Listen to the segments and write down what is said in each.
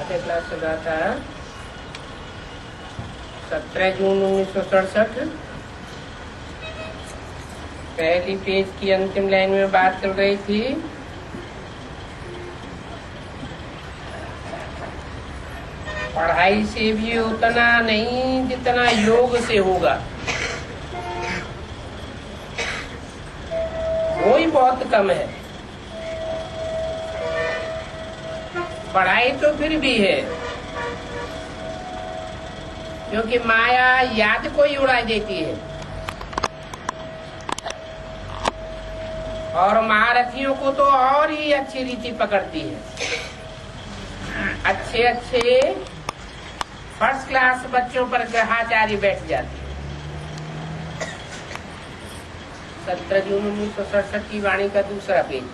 पाठ्य क्लास चला था 17 जून 1967। पहली पेज की अंतिम लाइन में बात चल रही थी पढ़ाई से भी उतना नहीं जितना योग से होगा। वो ही बहुत कम है। पढ़ाई तो फिर भी है, क्योंकि माया याद को ही उड़ा देती है और महारथियों को तो और ही अच्छी रीति पकड़ती है। अच्छे अच्छे फर्स्ट क्लास बच्चों पर ग्रहाचारी बैठ जाती है। 17 जून 1967 की वाणी का दूसरा पेज।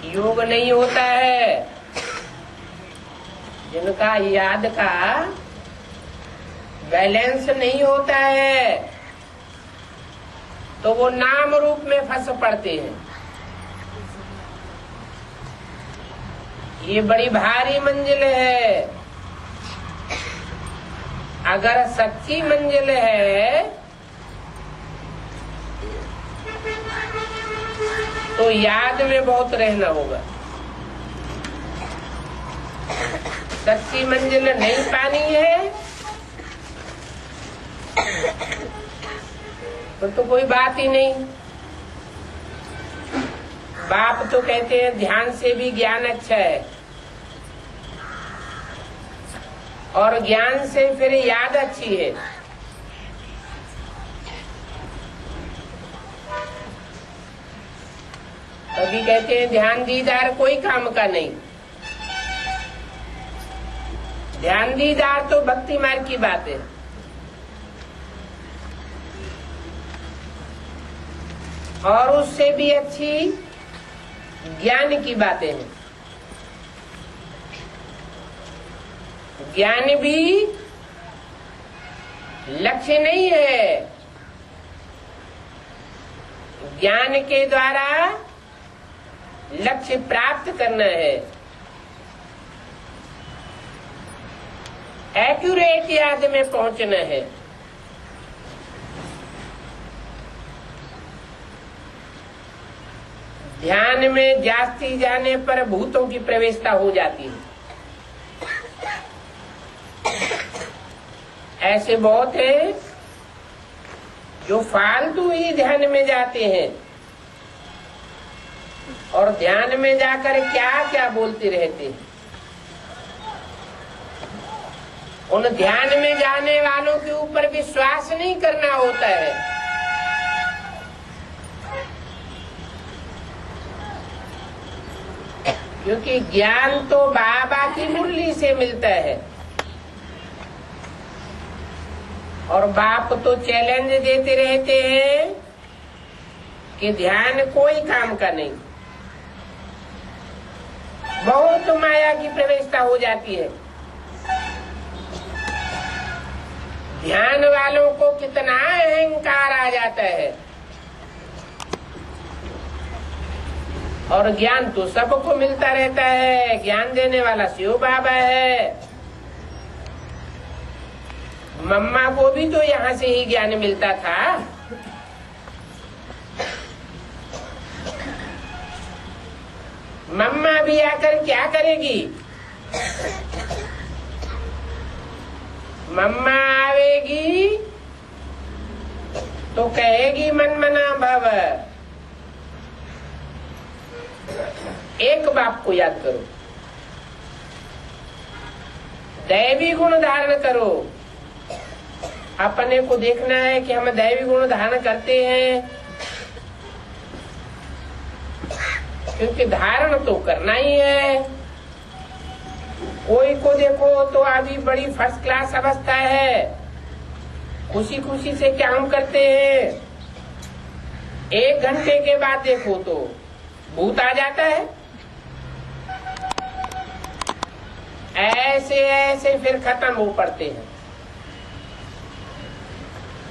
योग नहीं होता है जिनका याद का बैलेंस नहीं होता है, तो वो नाम रूप में फंस पड़ते हैं। ये बड़ी भारी मंजिल है। अगर सच्ची मंजिल है तो याद में बहुत रहना होगा। सच्ची मंजिल नहीं पानी है तो कोई बात ही नहीं। बाप तो कहते हैं ध्यान से भी ज्ञान अच्छा है, और ज्ञान से फिर याद अच्छी है। अभी कहते हैं ध्यान दीदार कोई काम का नहीं। ध्यान दीदार तो भक्ति मार्ग की बात है, और उससे भी अच्छी ज्ञान की बातें हैं। ज्ञान भी लक्ष्य नहीं है। ज्ञान के द्वारा लक्ष्य प्राप्त करना है, एक्यूरेट याद में पहुंचना है। ध्यान में जाती जाने पर भूतों की प्रवेशता हो जाती है। ऐसे बहुत हैं जो फालतू ही ध्यान में जाते हैं और ध्यान में जाकर क्या क्या बोलते रहते हैं। उन ध्यान में जाने वालों के ऊपर विश्वास नहीं करना होता है। क्योंकि ज्ञान तो बाबा की मुरली से मिलता है, और बाप तो चैलेंज देते रहते हैं कि ध्यान कोई काम का नहीं। बहुत माया की प्रवेशता हो जाती है। ध्यान वालों को कितना अहंकार आ जाता है, और ज्ञान तो सबको मिलता रहता है। ज्ञान देने वाला शिव बाबा है। मम्मा को भी तो यहाँ से ही ज्ञान मिलता था। मम्मा भी आकर क्या करेगी? मम्मा आवेगी तो कहेगी मन मना भव। एक बाप को याद करो, दैवी गुण धारण करो। अपने को देखना है कि हम दैवी गुण धारण करते हैं, क्योंकि धारण तो करना ही है। कोई को देखो तो अभी बड़ी फर्स्ट क्लास अवस्था है, खुशी खुशी से काम करते हैं। 1 घंटे के बाद देखो तो भूत आ जाता है। ऐसे ऐसे फिर खत्म हो पड़ते हैं।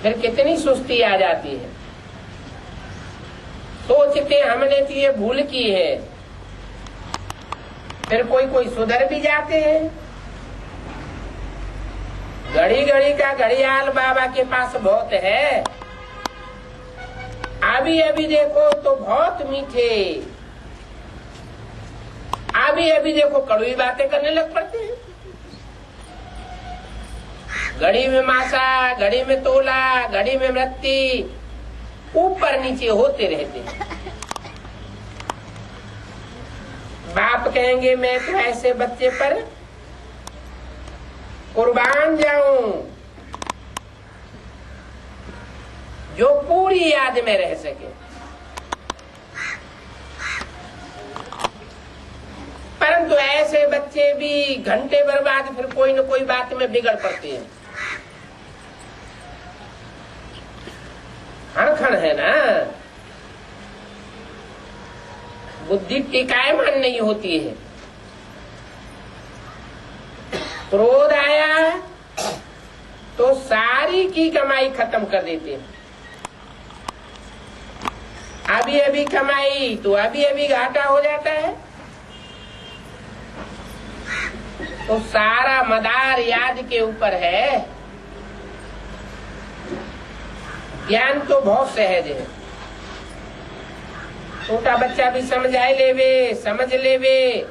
फिर कितनी सुस्ती आ जाती है। सोचते हमने तो ये भूल की है, फिर कोई कोई सुधर भी जाते हैं। घड़ी घड़ी का घड़ियाल बाबा के पास बहुत है। अभी अभी देखो तो बहुत मीठे, अभी अभी देखो कड़वी बातें करने लग पड़ते हैं। घड़ी में मासा, घड़ी में तोला, घड़ी में मृत्यु, ऊपर नीचे होते रहते हैं। बाप कहेंगे मैं तो ऐसे बच्चे पर कुर्बान जाऊं जो पूरी याद में रह सके। परंतु ऐसे बच्चे भी घंटे भर बाद फिर कोई न कोई बात में बिगड़ पड़ते हैं। अड़खड़ है ना, बुद्धि टिकायमान नहीं होती है। क्रोध आया तो सारी की कमाई खत्म कर देते हैं। अभी अभी कमाई तो अभी अभी घाटा हो जाता है। तो सारा मदार याद के ऊपर है। ज्ञान तो बहुत सहज है, छोटा बच्चा भी समझ लेवे,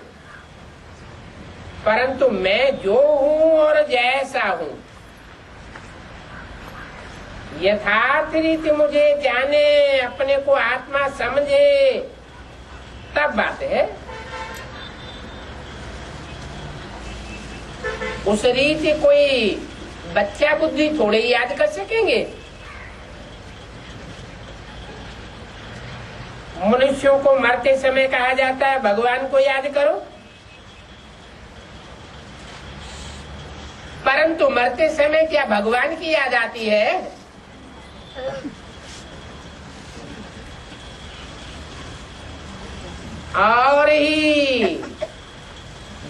परंतु मैं जो हूँ और जैसा हूँ यथार्थ रीति मुझे जाने, अपने को आत्मा समझे, तब बात है। उस रीति कोई बच्चा बुद्धि थोड़े ही याद कर सकेंगे। मनुष्यों को मरते समय कहा जाता है भगवान को याद करो, परंतु मरते समय क्या भगवान की याद आती है? और ही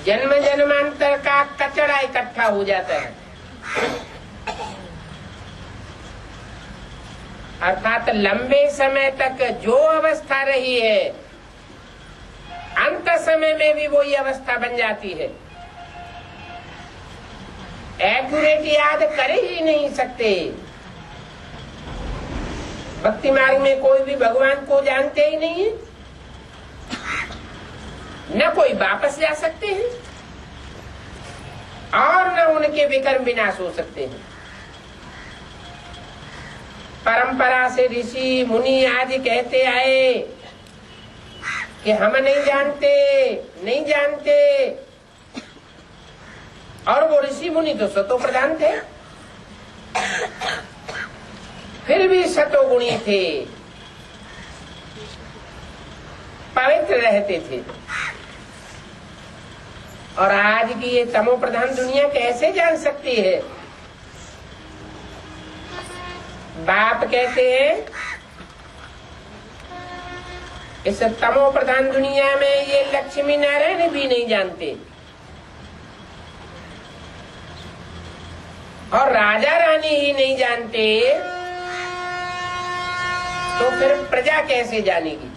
जन्म जन्मांतर का कचरा इकट्ठा हो जाता है। अर्थात लंबे समय तक जो अवस्था रही है, अंत समय में भी वही अवस्था बन जाती है। एक्यूरेट याद कर ही नहीं सकते। भक्ति मार्ग में कोई भी भगवान को जानते ही नहीं है, न कोई वापस जा सकते हैं और न उनके विकर्म विनाश हो सकते हैं। परंपरा से ऋषि मुनि आदि कहते आए कि हम नहीं जानते, और वो ऋषि मुनि तो सतो प्रधान थे, फिर भी सतोगुणी थे, पवित्र रहते थे। और आज की ये तमो प्रधान दुनिया कैसे जान सकती है? बाप कहते हैं इस तमो प्रधान दुनिया में ये लक्ष्मी नारायण भी नहीं जानते, और राजा रानी ही नहीं जानते, तो फिर प्रजा कैसे जानेगी?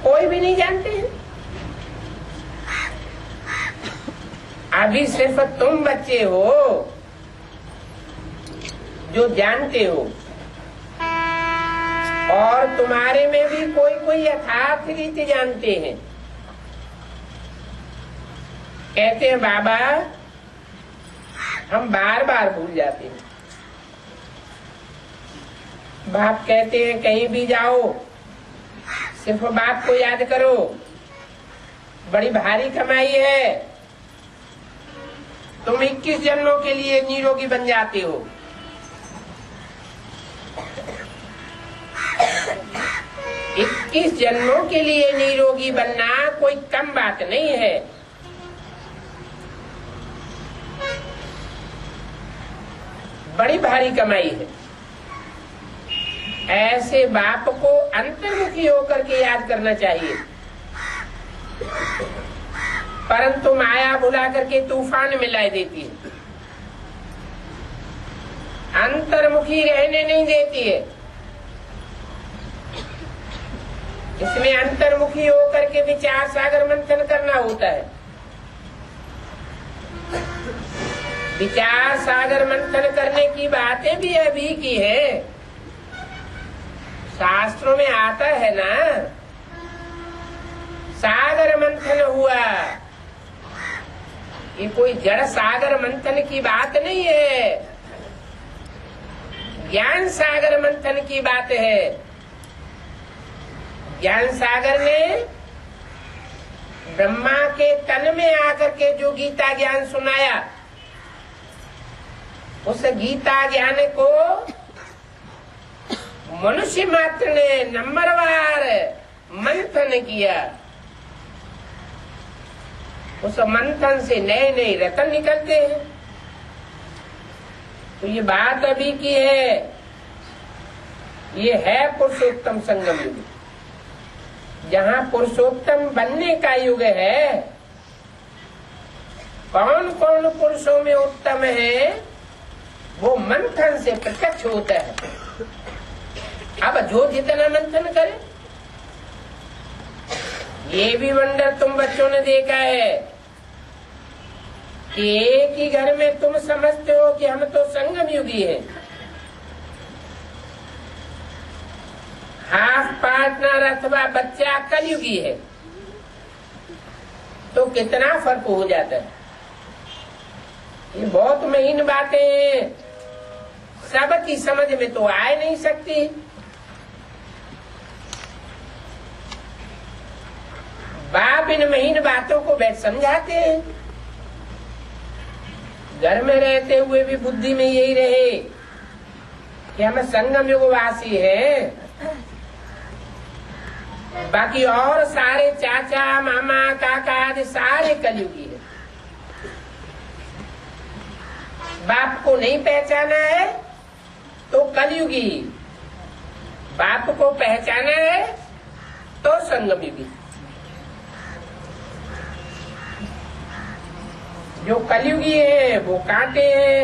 कोई भी नहीं जानते हैं। अभी सिर्फ तुम बच्चे हो जो जानते हो, और तुम्हारे में भी कोई कोई यथार्थ रीति जानते हैं। कहते हैं बाबा हम बार बार भूल जाते हैं। बाप कहते हैं कहीं भी जाओ सिर्फ बाप को याद करो, बड़ी भारी कमाई है, तुम 21 जन्मों के लिए निरोगी बन जाते हो। इक्कीस जन्मों के लिए निरोगी बनना कोई कम बात नहीं है। बड़ी भारी कमाई है। ऐसे बाप को अंतर्मुखी होकर के याद करना चाहिए, परंतु माया बुला करके तूफान में ला देती है, अंतर्मुखी रहने नहीं देती है। इसमें अंतर्मुखी होकर के विचार सागर मंथन करना होता है। विचार सागर मंथन करने की बातें भी अभी की है, शास्त्रों में आता है ना। सागर मंथन हुआ, ये कोई जड़ सागर मंथन की बात नहीं है, ज्ञान सागर मंथन की बात है। ज्ञान सागर ने ब्रह्मा के तन में आकर के जो गीता ज्ञान सुनाया, उस गीता ज्ञान को मनुष्य मात्र ने नंबरवार मंथन किया। उस मंथन से नए नए रतन निकलते हैं। तो ये बात अभी की है, ये है पुरुषोत्तम संगम युग, जहाँ पुरुषोत्तम बनने का युग है। कौन कौन पुरुषों में उत्तम है वो मंथन से प्रत्यक्ष होता है। अब जो जितना मंथन करे, ये भी वंडर तुम बच्चों ने देखा है कि एक ही घर में तुम समझते हो कि हम तो संगम युगी हैं, हाफ पार्टनर अथवा बच्चा कलयुगी है, तो कितना फर्क हो जाता है। ये बहुत महीन बातें हैं, सबकी समझ में तो आ नहीं सकती। बाप इन महीन बातों को बैठ समझाते हैं। घर में रहते हुए भी बुद्धि में यही रहे कि हम संगम युगवासी हैं, बाकी और सारे चाचा मामा काका आदि सारे कलयुगी है। बाप को नहीं पहचाना है तो कलयुगी, बाप को पहचाना है तो संगम युगी। जो कलयुगी है वो कांटे हैं,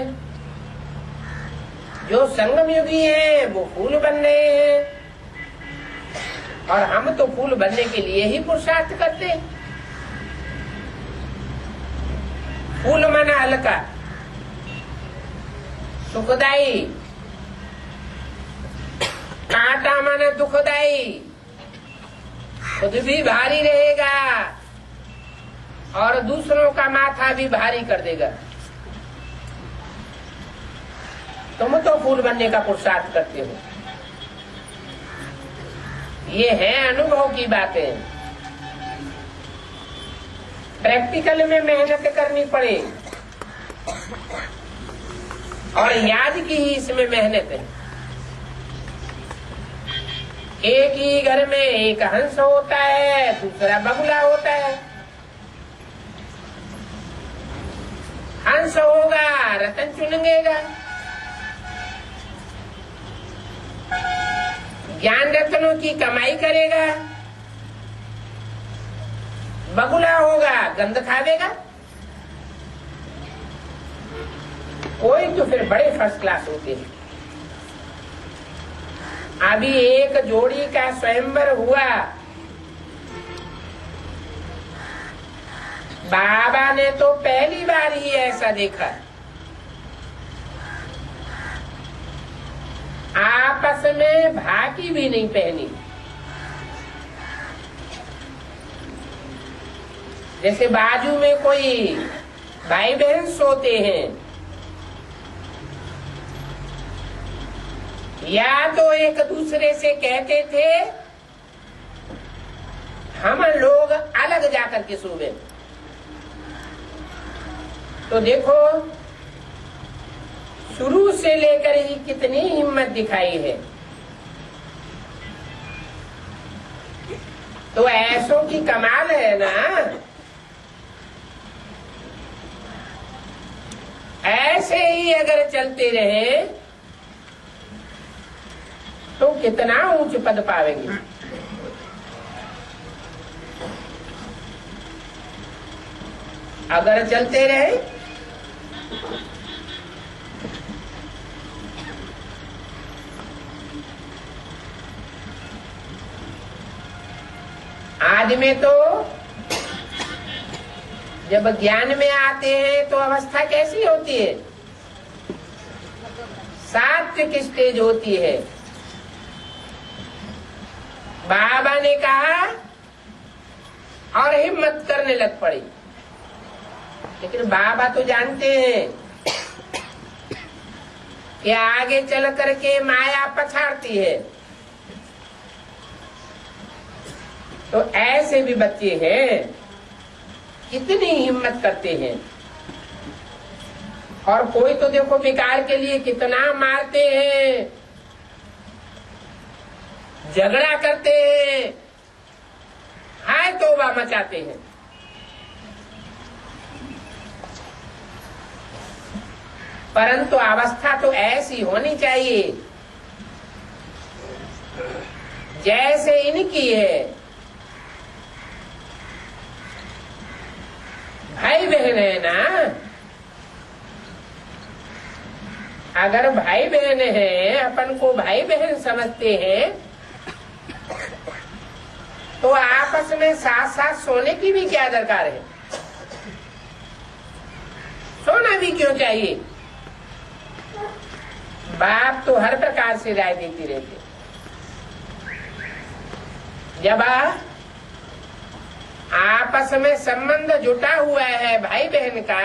जो संगम युगी है वो फूल बन रहे हैं। और हम तो फूल बनने के लिए ही पुरुषार्थ करते हैं। फूल माना हल्का, सुखदाई, कांटा माना दुखदाई, खुद भी भारी रहेगा और दूसरों का माथा भी भारी कर देगा। तुम तो फूल बनने का पुरुषार्थ करते हो। ये है अनुभव की बातें। प्रैक्टिकल में मेहनत करनी पड़े और याद की ही इसमें मेहनत है। एक ही घर में एक हंस होता है, दूसरा बगुला होता है। हंस होगा रतन चुनेगा, ज्ञान रत्नों की कमाई करेगा। बगुला होगा गंद खावेगा। कोई तो फिर बड़े फर्स्ट क्लास होते हैं। अभी एक जोड़ी का स्वयंवर हुआ, बाबा ने तो पहली बार ही ऐसा देखा। आपस में भाकी भी नहीं पहनी, जैसे बाजू में कोई भाई बहन सोते हैं, या तो एक दूसरे से कहते थे हम लोग अलग जाकर के सोवे। तो देखो शुरू से लेकर ही कितनी हिम्मत दिखाई है। तो ऐसों की कमाल है ना। ऐसे ही अगर चलते रहे तो कितना ऊंच पद पावेंगे। अगर चलते रहे बाद में तो जब ज्ञान में आते हैं तो अवस्था कैसी होती है? सात्विक स्टेज होती है। बाबा ने कहा और हिम्मत करने लग पड़ी, लेकिन बाबा तो जानते हैं कि आगे चल करके माया पछाड़ती है। तो ऐसे भी बच्चे हैं, कितनी हिम्मत करते हैं। और कोई तो देखो विकार के लिए कितना मारते हैं, झगड़ा करते हैं, हाय तौबा मचाते हैं। परंतु अवस्था तो ऐसी होनी चाहिए जैसे इनकी है। भाई बहन है ना, अगर भाई बहन है, अपन को भाई बहन समझते हैं, तो आपस में साथ साथ सोने की भी क्या दरकार है? सोना भी क्यों चाहिए? बाप तो हर प्रकार से राय देती रहती। जब आपस में संबंध जुटा हुआ है भाई बहन का,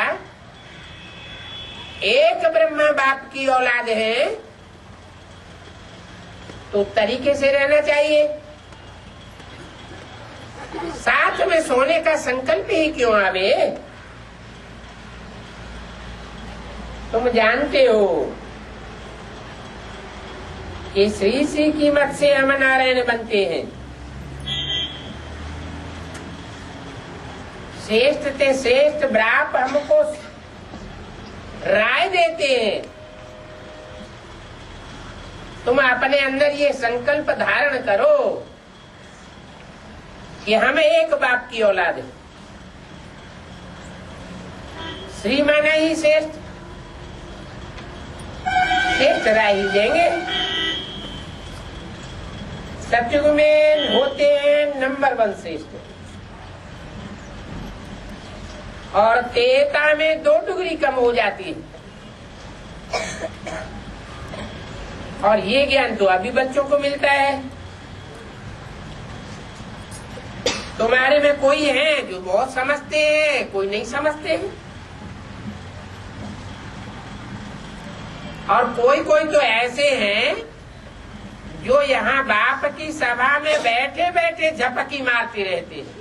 एक ब्रह्मा बाप की औलाद है, तो तरीके से रहना चाहिए। साथ में सोने का संकल्प ही क्यों आवे? तुम जानते हो कि श्री श्री की मत से हम नारायण बनते हैं। श्रेष्ठ ते श्रेष्ठ बाप हमको राय देते हैं, तुम अपने अंदर ये संकल्प धारण करो कि हम एक बाप की औलाद है। श्री माना ही श्रेष्ठ, श्रेष्ठ राय ही देंगे। सतयुग में होते हैं नंबर 1 श्रेष्ठ, और तेता में 2 डिग्री कम हो जाती है। और ये ज्ञान तो अभी बच्चों को मिलता है। तुम्हारे में कोई है जो बहुत समझते हैं, कोई नहीं समझते हैं। और कोई कोई तो ऐसे हैं जो यहाँ बाप की सभा में बैठे बैठे झपकी मारते रहते हैं।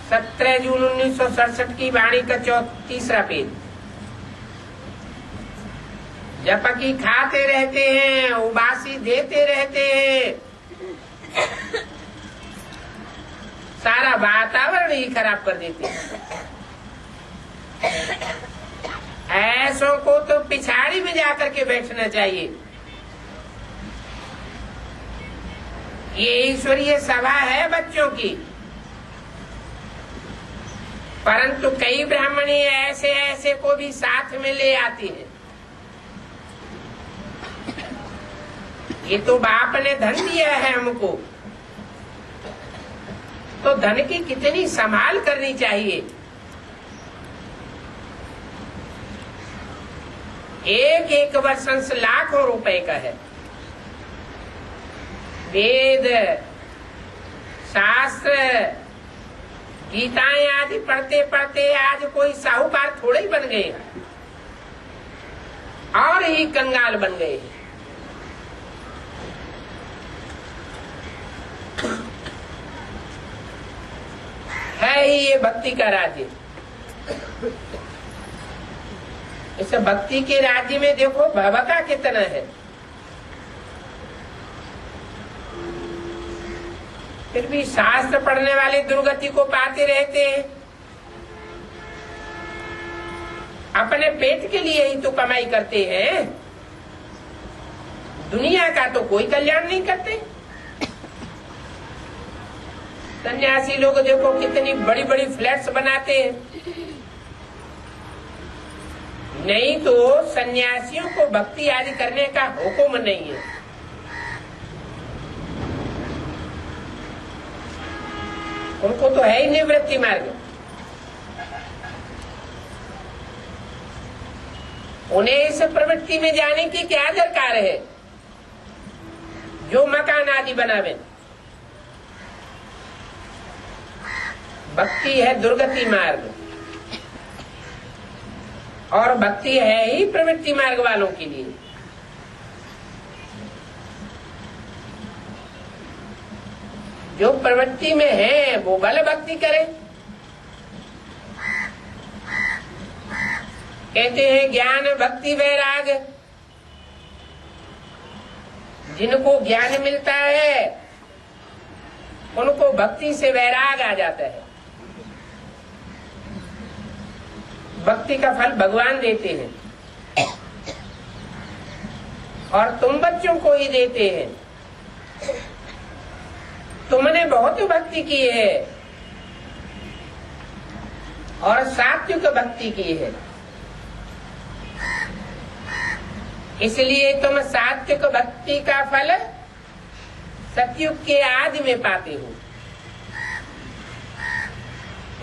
17 जून 1967 की वाणी का 3रा पेज। झपकी खाते रहते हैं, उबासी देते रहते हैं, सारा वातावरण ही खराब कर देते हैं। ऐसों को तो पिछाड़ी में जाकर के बैठना चाहिए। ये ईश्वरीय सभा है बच्चों की, परंतु कई ब्राह्मणी ऐसे ऐसे को भी साथ में ले आती है। ये तो बाप ने धन दिया है हमको, तो धन की कितनी संभाल करनी चाहिए। एक वर्षंश लाखों रुपए का है। वेद शास्त्र गीताएं आदि पढ़ते पढ़ते आज कोई साहूकार थोड़े ही बन गए, और ही कंगाल बन गए। है ही ये भक्ति का राज्य। इस भक्ति के राज्य में देखो भवका कितना है। फिर भी शास्त्र पढ़ने वाले दुर्गति को पाते रहते हैं। अपने पेट के लिए ही तो कमाई करते हैं, दुनिया का तो कोई कल्याण नहीं करते। सन्यासी लोग देखो कितनी बड़ी बड़ी फ्लैट्स बनाते हैं। नहीं तो सन्यासियों को भक्ति आदि करने का हुक्म नहीं है। उनको तो है ही निवृत्ति मार्ग। उन्हें इस प्रवृत्ति में जाने की क्या दरकार है जो मकान आदि बनावे। भक्ति है दुर्गति मार्ग, और भक्ति है ही प्रवृत्ति मार्ग वालों के लिए। जो प्रवृत्ति में है वो बल भक्ति करे। कहते हैं ज्ञान भक्ति वैराग। जिनको ज्ञान मिलता है उनको भक्ति से वैराग आ जाता है। भक्ति का फल भगवान देते हैं और तुम बच्चों को ही देते हैं। तुमने बहुत भक्ति की है और सात्विक भक्ति की है, इसलिए तुम सात्विक भक्ति का फल सतयुग के आदि में पाते हो।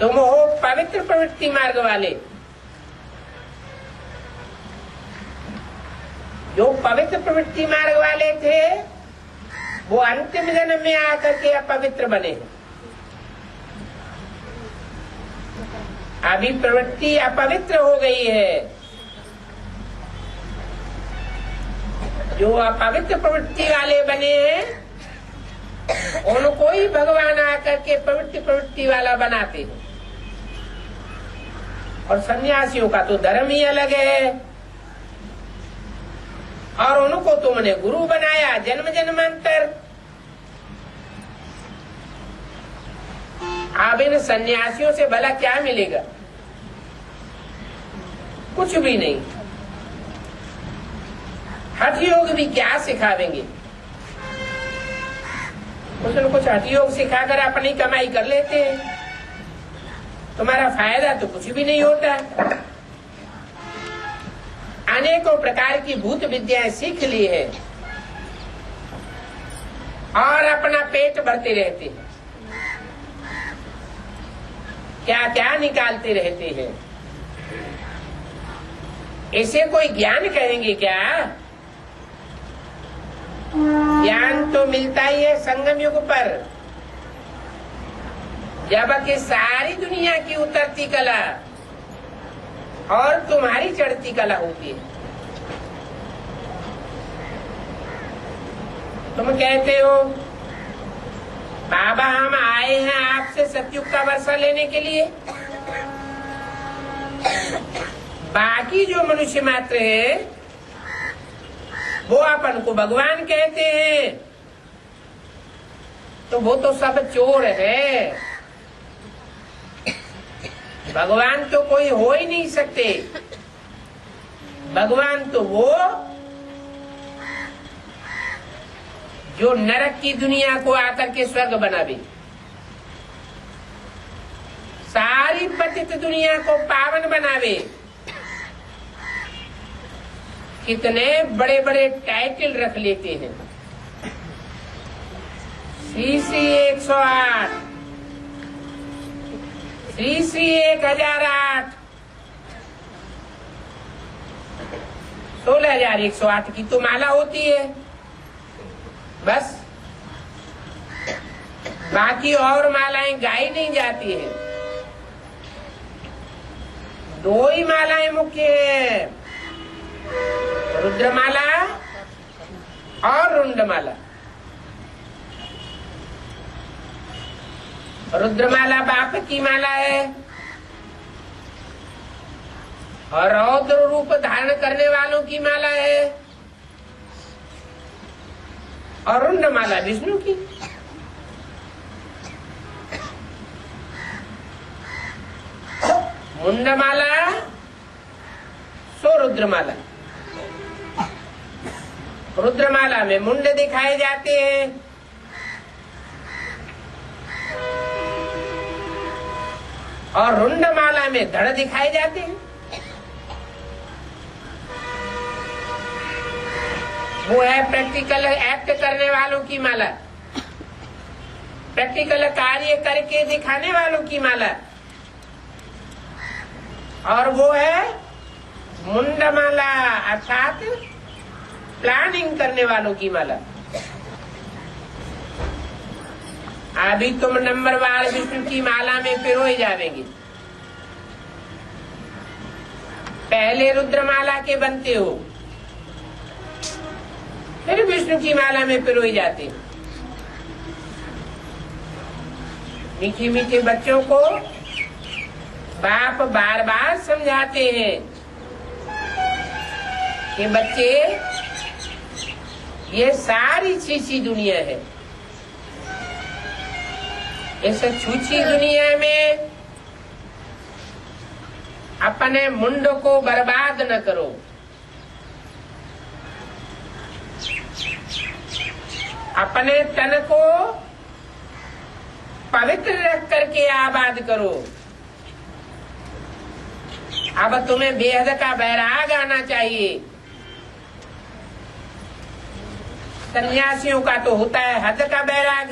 तुम हो पवित्र प्रवृत्ति मार्ग वाले। जो पवित्र प्रवृत्ति मार्ग वाले थे वो अंतिम जन्म में आकर के अपवित्र बने। अभी प्रवृत्ति अपवित्र हो गई है। जो अपवित्र प्रवृत्ति वाले बने हैं उनको ही भगवान आकर के पवित्र प्रवृत्ति वाला बनाते हैं। और सन्यासियों का तो धर्म ही अलग है, और उनको तुमने गुरु बनाया जन्म जन्मांतर। अब इन सन्यासियों से भला क्या मिलेगा? कुछ भी नहीं। हठ योग भी क्या सिखावेंगे? कुछ न कुछ हठ योग सिखाकर अपनी कमाई कर लेते हैं। तुम्हारा फायदा तो कुछ भी नहीं होता। अनेकों प्रकार की भूत विद्याएं सीख ली है और अपना पेट भरते रहते हैं, क्या क्या निकालते रहते हैं। इसे कोई ज्ञान कहेंगे क्या? ज्ञान तो मिलता ही है संगम युग पर, जबकि सारी दुनिया की उतरती कला और तुम्हारी चढ़ती कला होती है। तुम कहते हो बाबा हम आए हैं आपसे सतयुग का वर्षा लेने के लिए। बाकी जो मनुष्य मात्र है वो अपन को भगवान कहते हैं, तो वो तो सब चोर है। भगवान तो कोई हो ही नहीं सकते। भगवान तो वो जो नरक की दुनिया को आकर के स्वर्ग बनावे, सारी पतित दुनिया को पावन बनावे। कितने बड़े बड़े टाइटल रख लेते हैं। CC 108, CC 1008, 16,108 की तो माला होती है बस। बाकी और मालाएं गाई नहीं जाती है। दो ही मालाएं मुख्य है, रुद्रमाला और रुंडमाला। रुद्रमाला बाप की माला है और रौद्र रूप धारण करने वालों की माला है, और रुंडमाला विष्णु की। मुंडमाला सो रुद्रमाला। रुद्रमाला में मुंड दिखाए जाते हैं और रुंडमाला में धड़ दिखाए जाते हैं। वो है प्रैक्टिकल एक्ट करने वालों की माला। प्रैक्टिकल कार्य करके दिखाने वालों की माला, और वो है मुंडमाला अर्थात प्लानिंग करने वालों की माला। अभी तुम नंबरवार विष्णु की माला में पिरोए जावेंगे। पहले रुद्रमाला के बनते हो, फिर विष्णु की माला में पिरोए जाते हो। मीठे मीठे बच्चों को बाप बार बार समझाते हैं कि बच्चे ये सारी छीछी दुनिया है, इस छूछी दुनिया में अपने मुंड को बर्बाद न करो। अपने तन को पवित्र रख करके आबाद करो। अब तुम्हें बेहद का बैराग आना चाहिए। सन्यासियों का तो होता है हद का बैराग।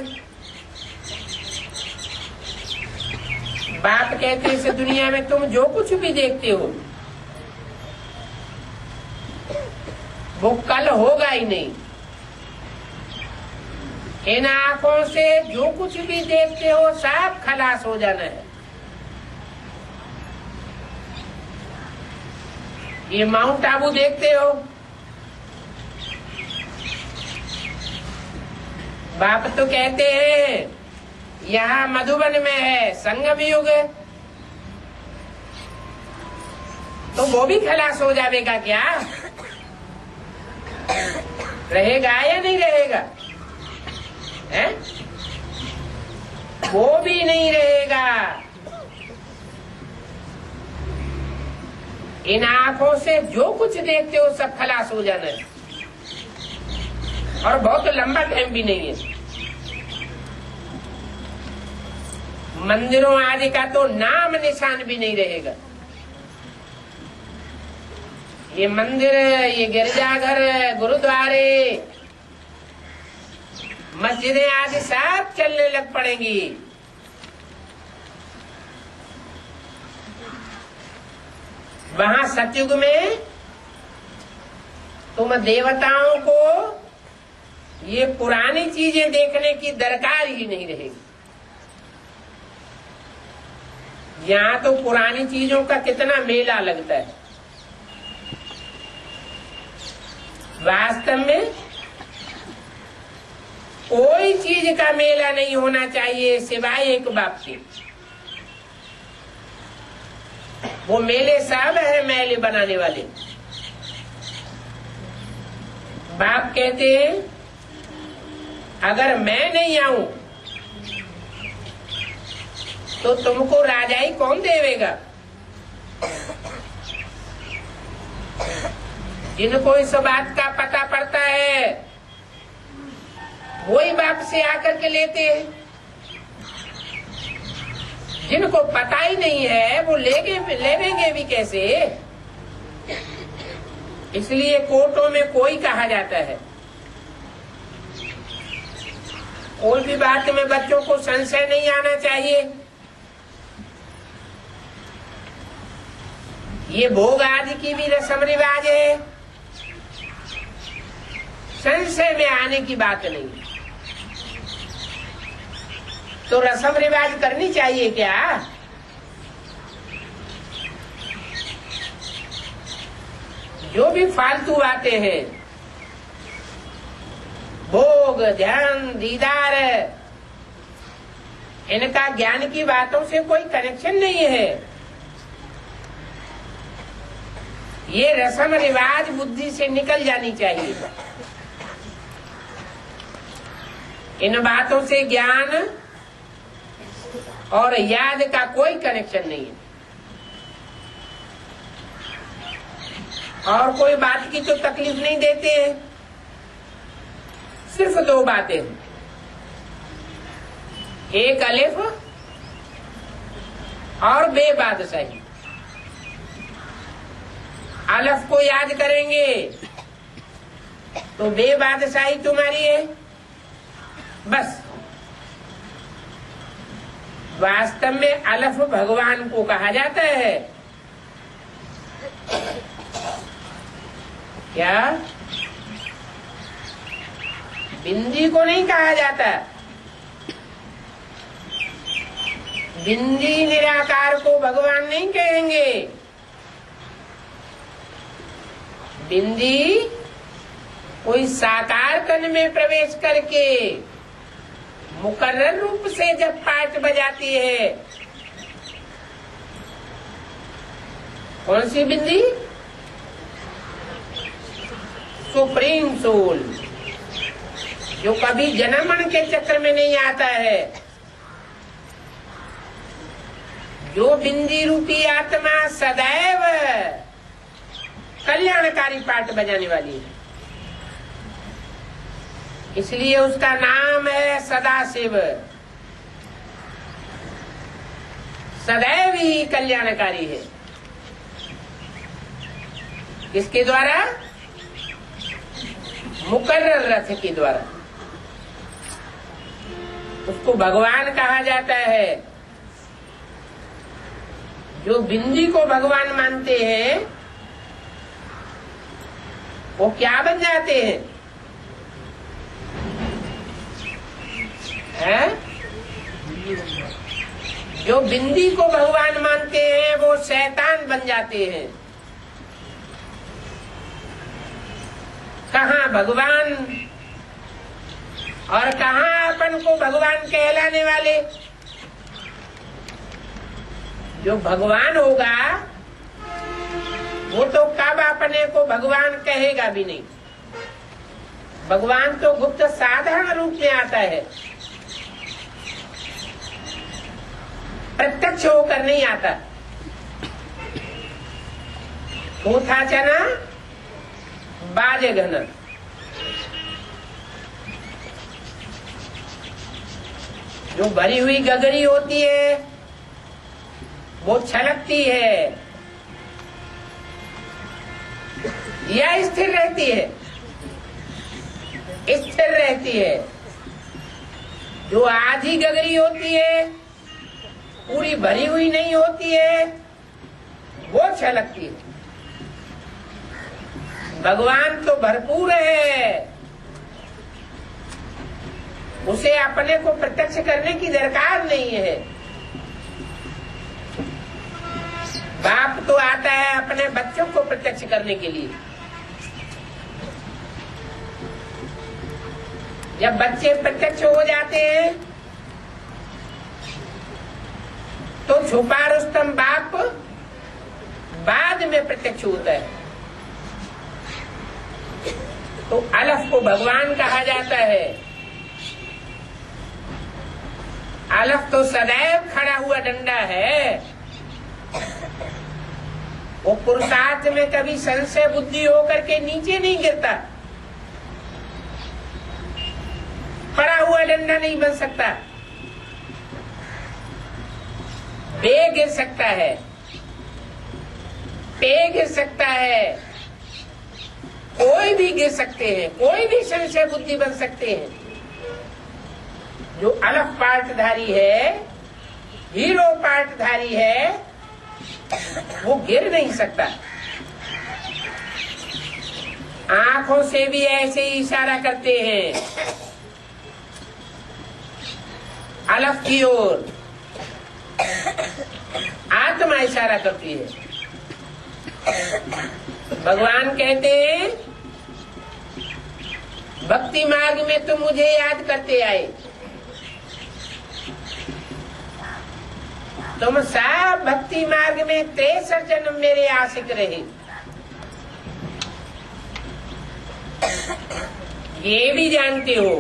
बाप कहते इस दुनिया में तुम जो कुछ भी देखते हो वो कल होगा ही नहीं। इन आंखों से जो कुछ भी देखते हो सब खलास हो जाना है। ये माउंट आबू देखते हो, बाप तो कहते हैं यहाँ मधुबन में है संगम युग, तो वो भी खलास हो जाएगा क्या? रहेगा या नहीं रहेगा? है? वो भी नहीं रहेगा। इन आंखों से जो कुछ देखते हो सब खलास हो जाना है, और बहुत लंबा टाइम भी नहीं है। मंदिरों आदि का तो नाम निशान भी नहीं रहेगा। ये मंदिर, ये गिरजाघर, गुरुद्वारे, मस्जिदें आदि सब चलने लग पड़ेंगी। वहां सतयुग में तुम देवताओं को ये पुरानी चीजें देखने की दरकार ही नहीं रहेगी। यहाँ तो पुरानी चीजों का कितना मेला लगता है। वास्तव में कोई चीज का मेला नहीं होना चाहिए सिवाय एक बाप के। वो मेले सब है मेले बनाने वाले। बाप कहते हैं अगर मैं नहीं आऊं तो तुमको राजाई कौन देवेगा? जिनको इस बात का पता पड़ता है वही बाप से आकर के लेते हैं। जिनको पता ही नहीं है वो लेंगे भी कैसे? इसलिए कोर्टों में कोई कहा जाता है। कोई भी बात में बच्चों को संशय नहीं आना चाहिए। ये भोग आदि की भी रस्म रिवाज है, संशय में आने की बात नहीं। तो रस्म रिवाज करनी चाहिए क्या? जो भी फालतू बातें हैं, भोग, ध्यान, दीदार, इनका ज्ञान की बातों से कोई कनेक्शन नहीं है। ये रस्म रिवाज बुद्धि से निकल जानी चाहिए। इन बातों से ज्ञान और याद का कोई कनेक्शन नहीं है। और कोई बात की तो तकलीफ नहीं देते हैं। सिर्फ दो बातें, एक अलिफ और बे बादशाही। अलफ को याद करेंगे तो बे बादशाही तुम्हारी है, बस। वास्तव में अलफ भगवान को कहा जाता है। क्या? बिंदी को नहीं कहा जाता। बिंदी निराकार को भगवान नहीं कहेंगे। बिंदी कोई साकार तन में प्रवेश करके मुकर्रर रूप से जब पाठ बजाती है। कौन सी बिंदी? सुप्रीम सोल, जो कभी जन्म मरण के चक्र में नहीं आता है, जो बिंदी रूपी आत्मा सदैव कल्याणकारी पाठ बजाने वाली है। इसलिए उसका नाम है सदाशिव। सदैव ही कल्याणकारी है। किसके द्वारा? मुकर्रर रथ के द्वारा। उसको भगवान कहा जाता है। जो बिंदी को भगवान मानते हैं वो क्या बन जाते हैं? जो बिंदी को भगवान मानते हैं वो शैतान बन जाते हैं। कहाँ भगवान और कहाँ अपन को भगवान कहलाने वाले? जो भगवान होगा वो तो कब अपने को भगवान कहेगा भी नहीं। भगवान तो गुप्त साधारण रूप में आता है, प्रत्यक्ष होकर नहीं आता। तो था चना बाजे घना। जो भरी हुई गगरी होती है वो छलकती है या स्थिर रहती है? स्थिर रहती है। जो आधी गगरी होती है, पूरी भरी हुई नहीं होती है, वो छलकती है। भगवान तो भरपूर है, उसे अपने को प्रत्यक्ष करने की दरकार नहीं है। बाप तो आता है अपने बच्चों को प्रत्यक्ष करने के लिए। जब बच्चे प्रत्यक्ष हो जाते हैं तो छुपा रुस्तम बाप बाद में प्रत्यक्ष होता है। तो अलफ को भगवान कहा जाता है। अलफ तो सदैव खड़ा हुआ डंडा है। वो पुरुषार्थ में कभी संशय बुद्धि होकर के नीचे नहीं गिरता। पड़ा हुआ डंडा नहीं बन सकता। बे गिर सकता है, पे गिर सकता है, कोई भी गिर सकते हैं, कोई भी संशय बुद्धि बन सकते हैं। जो अलफ पाठधारी है, हीरो पाठधारी है, वो गिर नहीं सकता। आंखों से भी ऐसे ही इशारा करते हैं अलफ की ओर। आत्मा इशारा करती है। भगवान कहते हैं भक्ति मार्ग में तुम मुझे याद करते आए, तुम सब भक्ति मार्ग में 63 जन्म मेरे आशिक रहे। ये भी जानते हो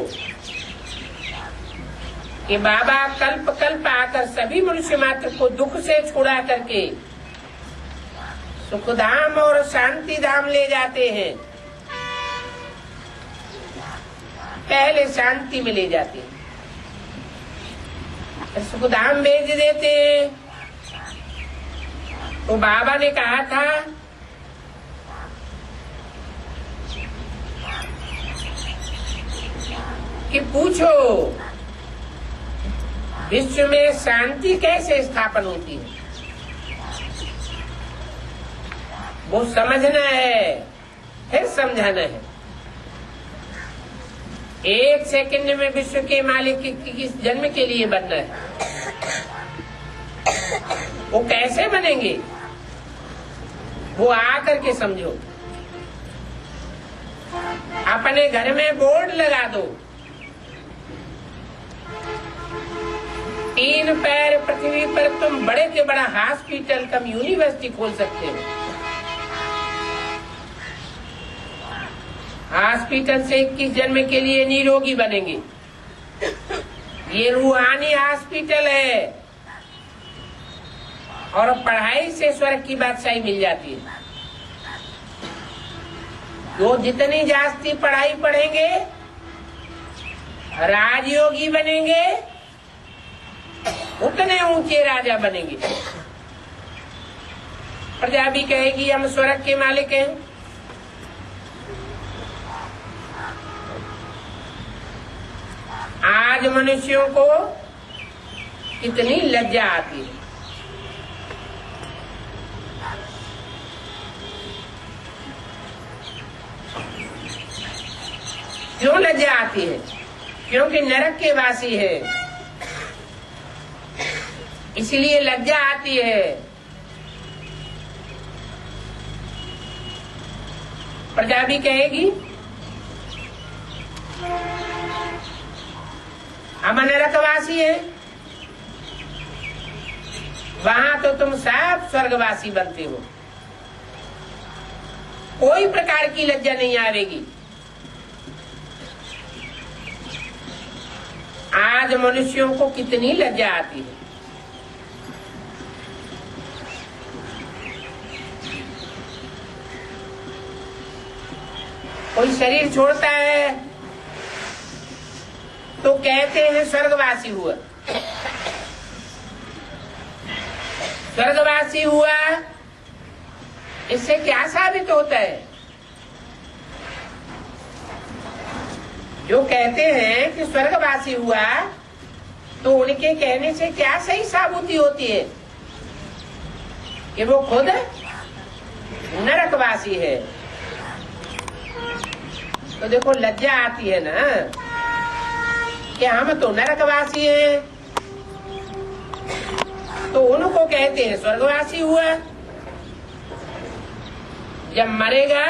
कि बाबा कल्प कल्प आकर सभी मनुष्य मात्र को दुख से छुड़ा करके सुखधाम और शांति धाम ले जाते हैं। पहले शांति में ले जाते हैं, सुखधाम भेज देते हैं। तो बाबा ने कहा था कि पूछो विश्व में शांति कैसे स्थापन होती है वो समझना है, फिर समझाना है। एक सेकंड में विश्व के मालिक किस जन्म के लिए बनना है, वो कैसे बनेंगे वो आकर के समझो। अपने घर में बोर्ड लगा दो, 3 पैर पृथ्वी पर तुम बड़े से बड़ा हॉस्पिटल कम यूनिवर्सिटी खोल सकते हो। हॉस्पिटल से 21 जन्म के लिए निरोगी बनेंगे। ये रूहानी हॉस्पिटल है और पढ़ाई से स्वर्ग की बादशाही मिल जाती है। जो जितनी जास्ती पढ़ाई पढ़ेंगे राजयोगी बनेंगे, उतने ऊंचे राजा बनेंगे। प्रजा भी कहेगी हम स्वर्ग के मालिक हैं। आज मनुष्यों को कितनी लज्जा आती है। क्यों लज्जा आती है? क्योंकि नरक के वासी है, इसलिए लज्जा आती है। प्रजा भी कहेगी हम नरकवासी है, वहां तो तुम सब स्वर्गवासी बनते हो, कोई प्रकार की लज्जा नहीं आवेगी। आज मनुष्यों को कितनी लज्जा आती है। कोई शरीर छोड़ता है तो कहते हैं स्वर्गवासी हुआ। स्वर्गवासी हुआ, इससे क्या साबित होता है? जो कहते हैं कि स्वर्गवासी हुआ तो उनके कहने से क्या सही साबुती होती है कि वो खुद नरकवासी है। तो देखो लज्जा आती है ना कि हम तो नरकवासी हैं, तो उनको कहते हैं स्वर्गवासी हुआ। जब मरेगा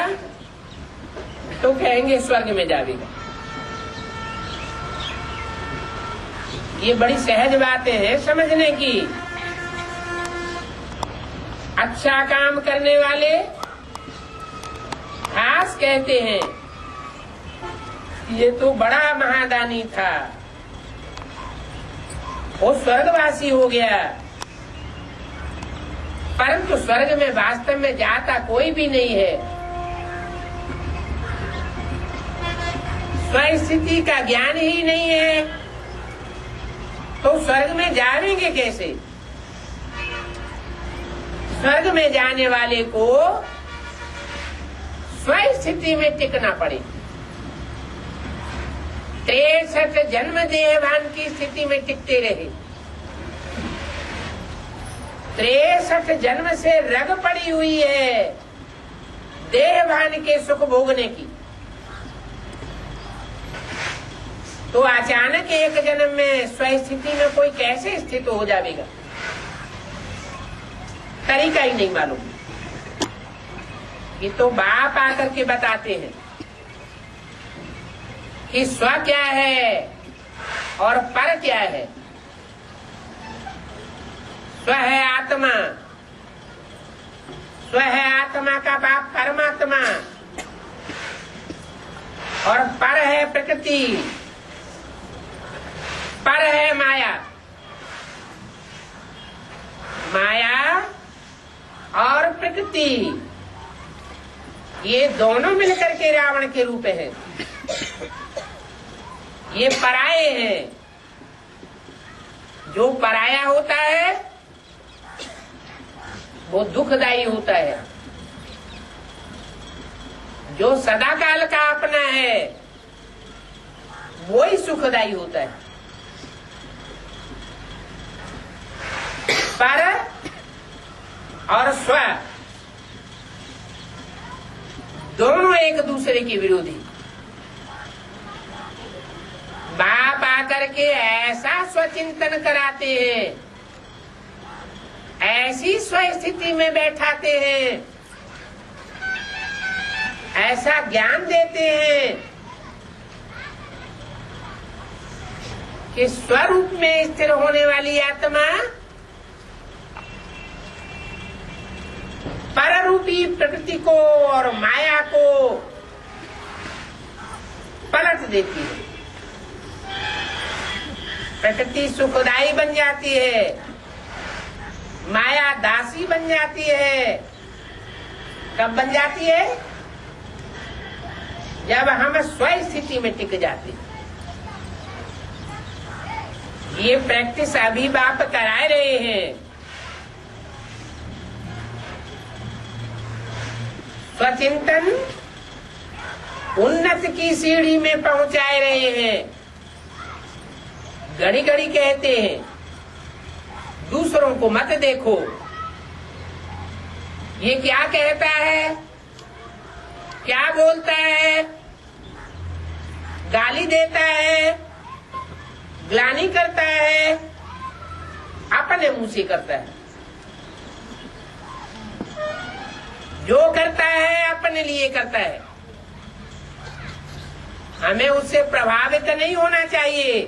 तो कहेंगे स्वर्ग में जाएगा। ये बड़ी सहज बातें हैं समझने की। अच्छा काम करने वाले खास कहते हैं ये तो बड़ा महादानी था, वो स्वर्गवासी हो गया। परंतु स्वर्ग में वास्तव में जाता कोई भी नहीं है। स्वस्थिति का ज्ञान ही नहीं है तो स्वर्ग में जाएंगे कैसे? स्वर्ग में जाने वाले को स्वस्थिति में टिकना पड़े। 63 जन्म देहभान की स्थिति में टिकते रहे। 63 जन्म से रग पड़ी हुई है देहभान के सुख भोगने की। तो अचानक एक जन्म में स्वस्थिति में कोई कैसे स्थित हो जाएगा? तरीका ही नहीं मालूम। ये तो बाप आकर के बताते हैं कि स्व क्या है और पर क्या है। स्व है आत्मा, स्व है आत्मा का बाप परमात्मा, और पर है प्रकृति, पर है माया। माया और प्रकृति ये दोनों मिलकर के रावण के रूप हैं। ये पराये हैं। जो पराया होता है वो दुखदायी होता है, जो सदा काल का अपना है वो ही सुखदायी होता है। पर और स्व दोनों एक दूसरे के विरोधी। बाप आकर के ऐसा स्वचिंतन कराते हैं, ऐसी स्वस्थिति में बैठाते हैं, ऐसा ज्ञान देते हैं कि स्वरूप में स्थिर होने वाली आत्मा पररूपी प्रकृति को और माया को पलट देती है। प्रकृति सुखदायी बन जाती है, माया दासी बन जाती है। कब बन जाती है? जब हम स्वस्थिति में टिक जाते हैं। ये प्रैक्टिस अभी बाप करा रहे हैं। स्वचिंतन उन्नत की सीढ़ी में पहुंचा रहे हैं। घड़ी घड़ी कहते हैं दूसरों को मत देखो, ये क्या कहता है, क्या बोलता है, गाली देता है, ग्लानि करता है, अपने मुंह से करता है। जो करता है अपने लिए करता है। हमें उससे प्रभावित नहीं होना चाहिए।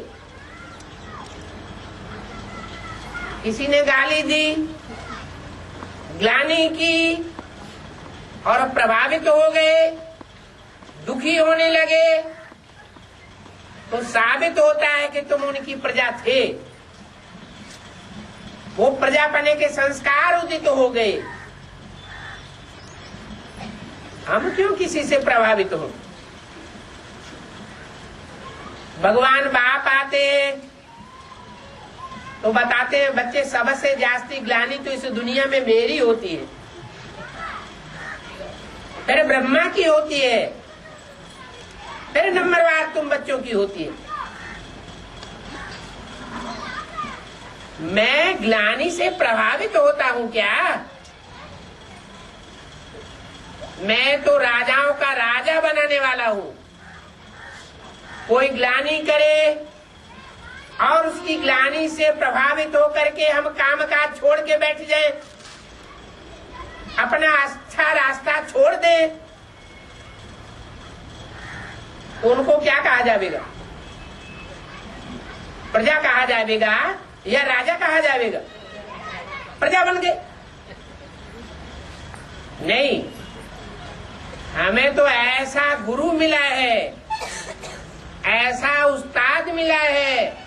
किसी ने गाली दी, ग्लानि की और प्रभावित हो गए, दुखी होने लगे, तो साबित होता है कि तुम उनकी प्रजा थे। वो प्रजा बने के संस्कार उदित हो गए। हम क्यों किसी से प्रभावित हो? भगवान बाप आते तो बताते हैं बच्चे सबसे जास्ती ग्लानि तो इस दुनिया में मेरी होती है, फिर ब्रह्मा की होती है, फिर नंबरवार तुम बच्चों की होती है। मैं ग्लानि से प्रभावित होता हूं क्या? मैं तो राजाओं का राजा बनाने वाला हूं। कोई ग्लानि करे और उसकी ग्लानि से प्रभावित होकर के हम काम काज छोड़ के बैठ जाएं, अपना अच्छा रास्ता छोड़ दें, तो उनको क्या कहा जाएगा? प्रजा कहा जाएगा या राजा कहा जाएगा? प्रजा बन गए। नहीं, हमें तो ऐसा गुरु मिला है, ऐसा उस्ताद मिला है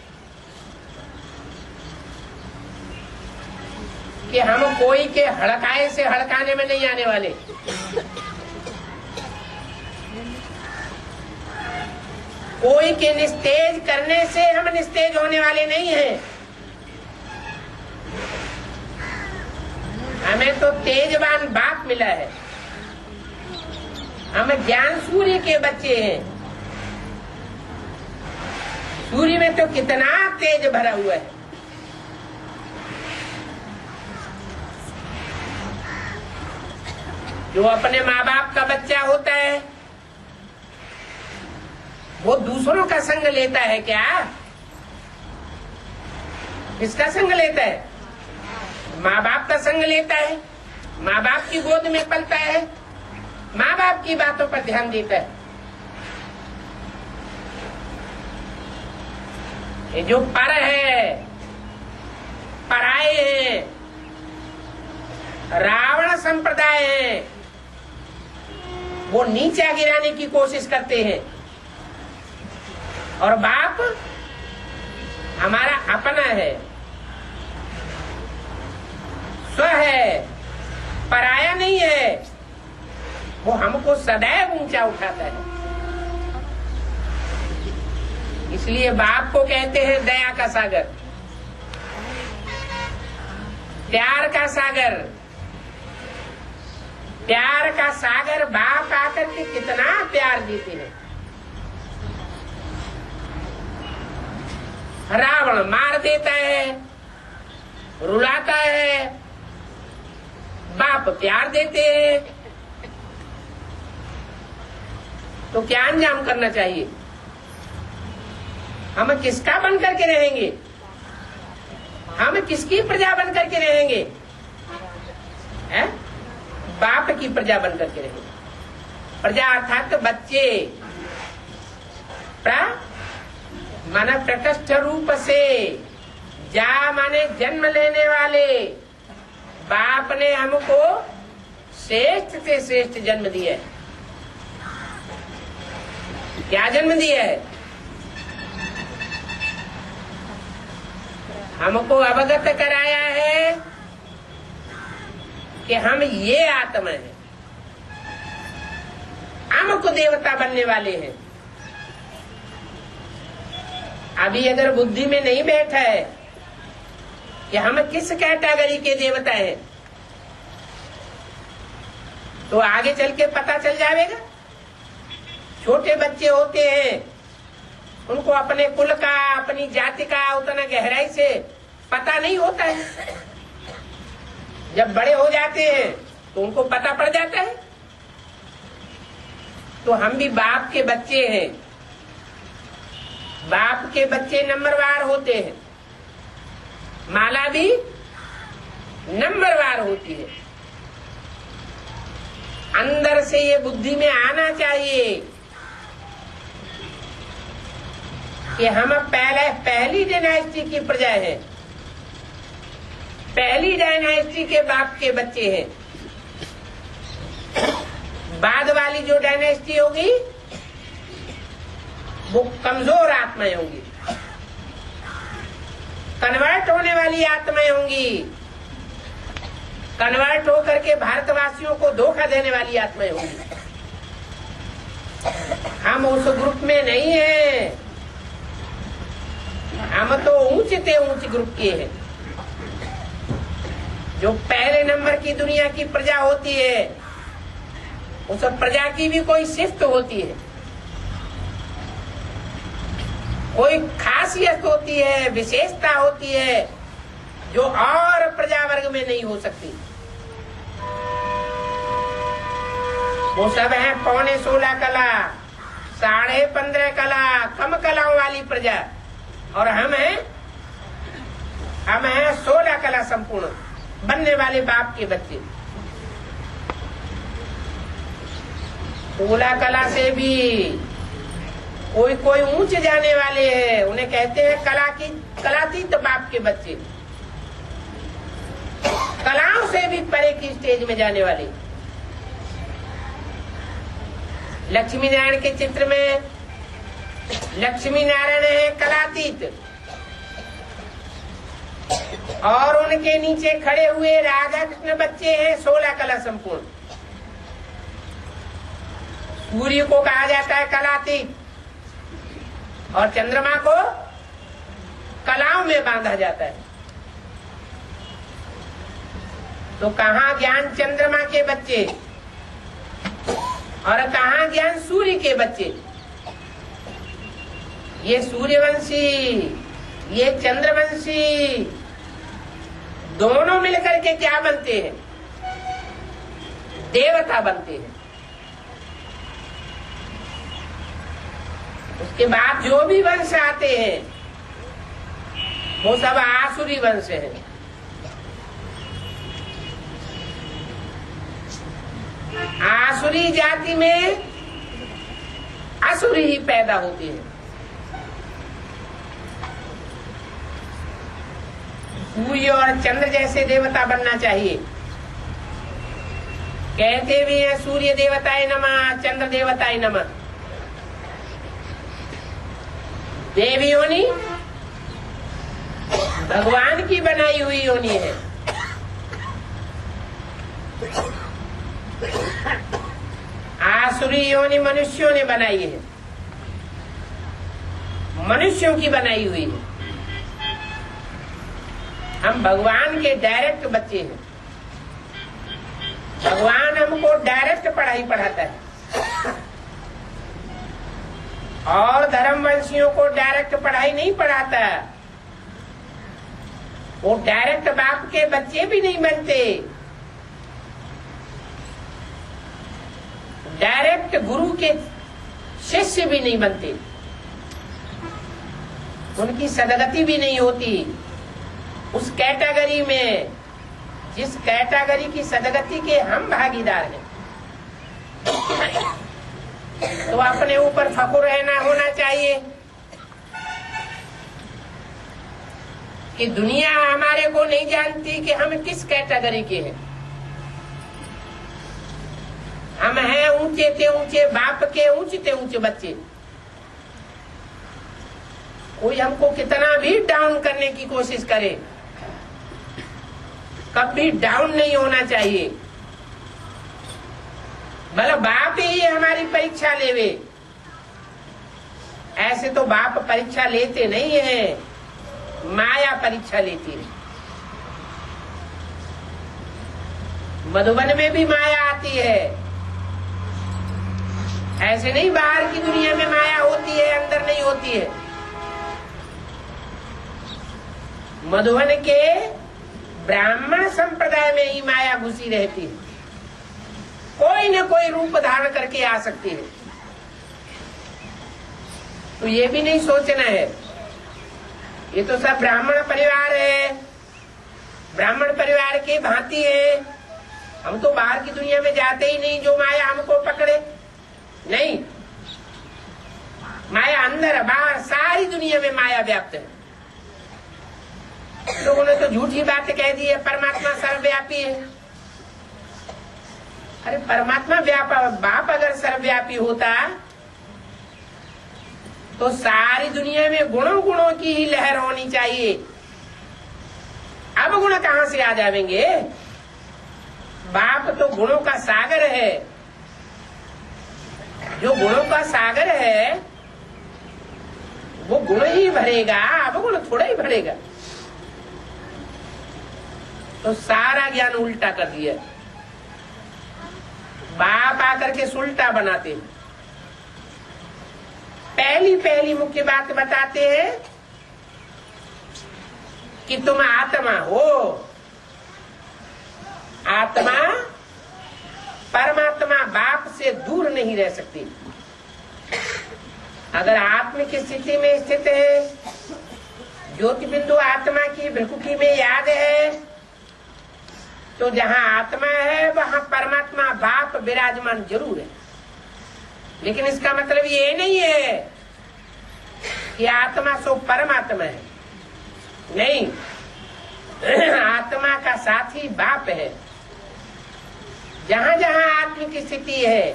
कि हम कोई के हड़काए से हड़काने में नहीं आने वाले। कोई के निस्तेज करने से हम निस्तेज होने वाले नहीं हैं। हमें तो तेजवान बाप मिला है। हम ज्ञान सूर्य के बच्चे हैं। सूर्य में तो कितना तेज भरा हुआ है। जो अपने माँ बाप का बच्चा होता है वो दूसरों का संग लेता है क्या? किसका संग लेता है? माँ बाप का संग लेता है, माँ बाप की गोद में पलता है, माँ बाप की बातों पर ध्यान देता है। ये जो पर है, पराये हैं, रावण संप्रदाय है, वो नीचा गिराने की कोशिश करते हैं। और बाप हमारा अपना है, स्व है, पराया नहीं है। वो हमको सदैव ऊंचा उठाता है। इसलिए बाप को कहते हैं दया का सागर, प्यार का सागर। प्यार का सागर बाप आकर के कितना प्यार देते हैं। रावण मार देता है, रुलाता है, बाप प्यार देते हैं, तो क्या अंजाम करना चाहिए? हम किसका बन करके रहेंगे? हम किसकी प्रजा बन करके रहेंगे? है? बाप की प्रजा बन करके रहेंगे। प्रजा अर्थात बच्चे, माने प्रकृष्ट रूप से, जा माने जन्म लेने वाले। बाप ने हमको श्रेष्ठ से श्रेष्ठ जन्म दिया है। क्या जन्म दिया है? हमको अवगत कराया है कि हम ये आत्मा है, हमको देवता बनने वाले हैं। अभी अगर बुद्धि में नहीं बैठा है कि हम किस कैटेगरी के देवता हैं, तो आगे चल के पता चल जाएगा। छोटे बच्चे होते हैं, उनको अपने कुल का, अपनी जाति का उतना गहराई से पता नहीं होता है। जब बड़े हो जाते हैं तो उनको पता पड़ जाता है। तो हम भी बाप के बच्चे हैं। बाप के बच्चे नंबरवार होते हैं, माला भी नंबरवार होती है। अंदर से ये बुद्धि में आना चाहिए कि हम पहली डायनेस्टी की प्रजा है, पहली डायनेस्टी के बाप के बच्चे हैं। बाद वाली जो डायनेस्टी होगी वो कमजोर आत्माएं होंगी, कन्वर्ट होने वाली आत्माएं होंगी, कन्वर्ट होकर के भारतवासियों को धोखा देने वाली आत्माएं होंगी। हम उस ग्रुप में नहीं हैं, हम तो ऊंचे ऊंचे ग्रुप के हैं। जो पहले नंबर की दुनिया की प्रजा होती है, उस प्रजा की भी कोई शिफ्ट होती है, कोई खासियत होती है, विशेषता होती है, जो और प्रजा वर्ग में नहीं हो सकती। वो सब है 15.25 कला, 15.5 कला, कम कलाओं वाली प्रजा, और हम हैं 16 कला संपूर्ण बनने वाले बाप के बच्चे। 16 कला से भी कोई ऊंच जाने वाले हैं, उन्हें कहते हैं कलातीत बाप के बच्चे, कलाओं से भी परे की स्टेज में जाने वाले। लक्ष्मी नारायण के चित्र में लक्ष्मी नारायण है कलातीत, और उनके नीचे खड़े हुए राधा कृष्ण बच्चे हैं 16 कला संपूर्ण। सूर्य को कहा जाता है कलातीत, और चंद्रमा को कलाओं में बांधा जाता है। तो कहाँ ज्ञान चंद्रमा के बच्चे और कहाँ ज्ञान सूर्य के बच्चे? ये सूर्यवंशी, ये चंद्रवंशी, दोनों मिलकर के क्या बनते हैं? देवता बनते हैं। उसके बाद जो भी वंश आते हैं वो सब आसुरी वंश है। आसुरी जाति में असुरी ही पैदा होती है। सूर्य और चंद्र जैसे देवता बनना चाहिए। कहते भी हैं सूर्य देवताय नमः, चंद्र देवताय नमः। देव योनि भगवान की बनाई हुई योनि है। आसुरी योनि मनुष्यों ने बनाई है, मनुष्यों की बनाई हुई है। हम भगवान के डायरेक्ट बच्चे हैं। भगवान हमको डायरेक्ट पढ़ाई पढ़ाता है, और धर्मवंशियों को डायरेक्ट पढ़ाई नहीं पढ़ाता। वो डायरेक्ट बाप के बच्चे भी नहीं बनते, डायरेक्ट गुरु के शिष्य भी नहीं बनते, उनकी सदगति भी नहीं होती। उस कैटेगरी में, जिस कैटेगरी की सदगति के हम भागीदार हैं, तो अपने ऊपर फखुर रहना होना चाहिए कि दुनिया हमारे को नहीं जानती कि हम किस कैटेगरी के हैं। हम हैं ऊंचे ते ऊंचे बाप के ऊंचे ते ऊंचे बच्चे। कोई हमको कितना भी डाउन करने की कोशिश करे, कभी डाउन नहीं होना चाहिए। मतलब बाप ही हमारी परीक्षा लेवे, ऐसे तो बाप परीक्षा लेते नहीं है, माया परीक्षा लेती है। मधुबन में भी माया आती है, ऐसे नहीं बाहर की दुनिया में माया होती है, अंदर नहीं होती है। मधुबन के ब्राह्मण संप्रदाय में ही माया घुसी रहती है, कोई न कोई रूप धारण करके आ सकती है। तो ये भी नहीं सोचना है, ये तो सब ब्राह्मण परिवार है, ब्राह्मण परिवार की भांति है। हम तो बाहर की दुनिया में जाते ही नहीं जो माया हमको पकड़े, नहीं। माया अंदर बाहर सारी दुनिया में माया व्याप्त है। लोगों ने तो झूठी बात कह दी है, परमात्मा सर्वव्यापी है। अरे परमात्मा बाप अगर सर्वव्यापी होता तो सारी दुनिया में गुणों गुणों की ही लहर होनी चाहिए। अब गुण कहां से आ जाएंगे? बाप तो गुणों का सागर है, जो गुणों का सागर है वो गुण ही भरेगा, अब गुण थोड़ा ही भरेगा। तो सारा ज्ञान उल्टा कर दिया, बाप आकर के सुलटा बनाते हैं। पहली मुख्य बात बताते हैं कि तुम आत्मा हो। आत्मा परमात्मा बाप से दूर नहीं रह सकती। अगर आत्म की स्थिति में स्थित है, ज्योति बिंदु आत्मा की भ्रुकुटी में याद है, तो जहां आत्मा है वहां परमात्मा बाप विराजमान जरूर है। लेकिन इसका मतलब ये नहीं है कि आत्मा सो परमात्मा है, नहीं। आत्मा का साथी बाप है। जहां जहां आत्मा की स्थिति है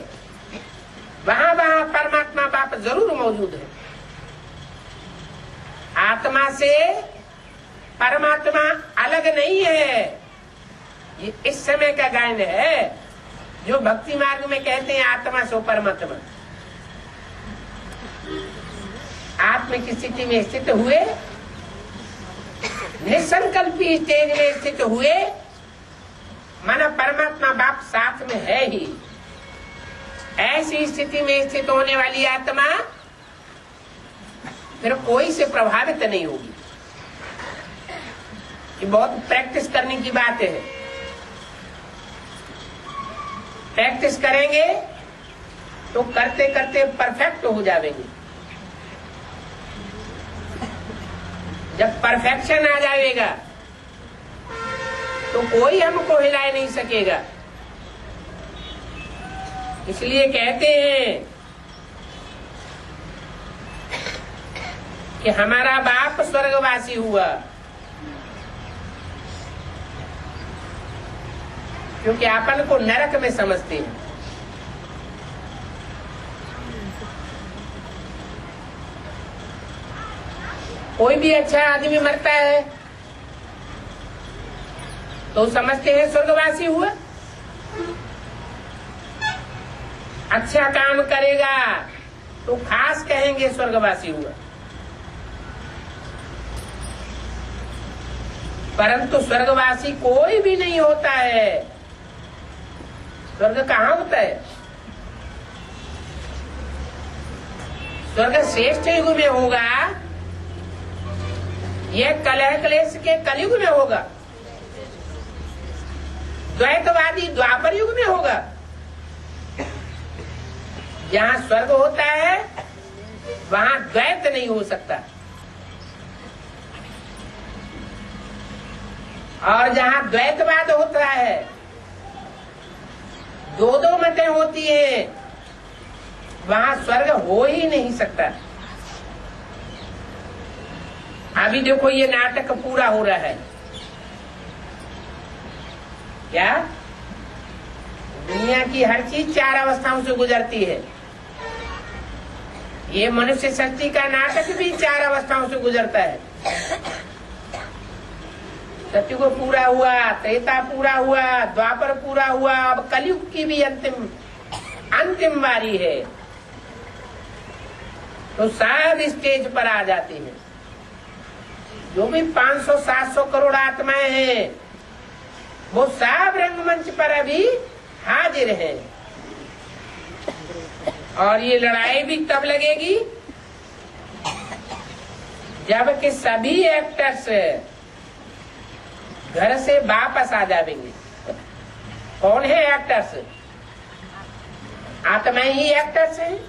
वहां वहां परमात्मा बाप जरूर मौजूद है। आत्मा से परमात्मा अलग नहीं है। ये इस समय का गायन है जो भक्ति मार्ग में कहते हैं आत्मा सो परमात्मा। आत्मा की स्थिति में स्थित हुए, निसंकल्पी स्टेज में स्थित हुए, माना परमात्मा बाप साथ में है ही। ऐसी स्थिति में स्थित होने वाली आत्मा फिर कोई से प्रभावित नहीं होगी। ये बहुत प्रैक्टिस करने की बात है। प्रैक्टिस करेंगे तो करते करते परफेक्ट हो जाएंगे। जब परफेक्शन आ जाएगा तो कोई हमको हिला नहीं सकेगा। इसलिए कहते हैं कि हमारा बाप स्वर्गवासी हुआ, क्योंकि अपन को नरक में समझते हैं। कोई भी अच्छा आदमी मरता है तो समझते हैं स्वर्गवासी हुआ। अच्छा काम करेगा तो खास कहेंगे स्वर्गवासी हुआ। परंतु स्वर्गवासी कोई भी नहीं होता है। स्वर्ग कहाँ होता है? स्वर्ग श्रेष्ठ युग में होगा ये कलह क्लेश के कलयुग में होगा, द्वैतवादी द्वापर युग में होगा। जहाँ स्वर्ग होता है वहाँ द्वैत नहीं हो सकता, और जहाँ द्वैतवाद होता है, दो दो मतें होती हैं, वहाँ स्वर्ग हो ही नहीं सकता। अभी देखो ये नाटक पूरा हो रहा है, क्या दुनिया की हर चीज चार अवस्थाओं से गुजरती है। ये मनुष्य सृष्टि का नाटक भी चार अवस्थाओं से गुजरता है। सत्युग पूरा हुआ, त्रेता पूरा हुआ, द्वापर पूरा हुआ, अब कलयुग की भी अंतिम बारी है। तो सब स्टेज पर आ जाते हैं। जो भी 500-700 करोड़ आत्माएं हैं वो सब रंगमंच पर अभी हाजिर हैं। और ये लड़ाई भी तब लगेगी जब कि सभी एक्टर्स घर से वापस आ जाएंगे। कौन है एक्टर्स? आत्माएं ही एक्टर्स हैं।